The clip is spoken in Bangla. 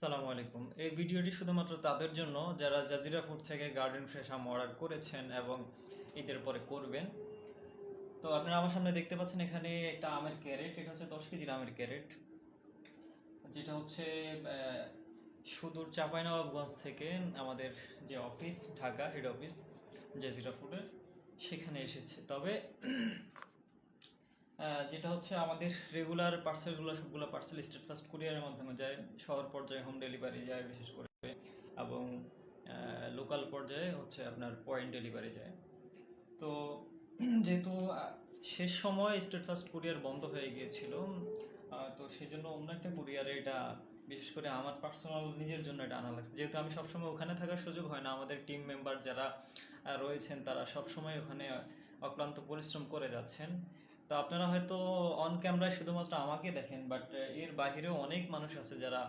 সালামু আলাইকুম। এই ভিডিওটি শুধুমাত্র তাদের জন্য যারা জাজিরা ফুড থেকে গার্ডেন ফ্রেশ আম অর্ডার করেছেন এবং ঈদের পরে করবেন। তো আপনারা আমার সামনে দেখতে পাচ্ছেন এখানে একটা আমের ক্যারেট, এটা হচ্ছে 10 কেজির আমের ক্যারেট, যেটা হচ্ছে সুদূর চাঁপাইনবাবগঞ্জ থেকে আমাদের যে office Dhaka head office Jajira ফুডের সেখানে এসেছে। তবে যেটা হচ্ছে আমাদের রেগুলার পার্সেলগুলো সবগুলো পার্সেল স্টেট ফাস্ট কুরিয়ারের মাধ্যমে যায়, শহর পর্যায়ে হোম ডেলিভারি যায় বিশেষ করে, এবং লোকাল পর্যায়ে হচ্ছে আপনার পয়েন্ট ডেলিভারি যায়। তো যেহেতু শেষ সময় স্টেট ফাস্ট কুরিয়ার বন্ধ হয়ে গিয়েছিল, তো সেই জন্য অন্য একটা কুরিয়ারে এটা বিশেষ করে আমার পার্সোনাল নিজের জন্য এটা আনা লাগছে, যেহেতু আমি সবসময় ওখানে থাকার সুযোগ হয় না। আমাদের টিম মেম্বার যারা রয়েছেন তারা সবসময় ওখানে অক্লান্ত পরিশ্রম করে যাচ্ছেন। তো আপনারা হয়তো অন ক্যামেরায় শুধুমাত্র আমাকে দেখেন, বাট এর বাহিরেও অনেক মানুষ আছে যারা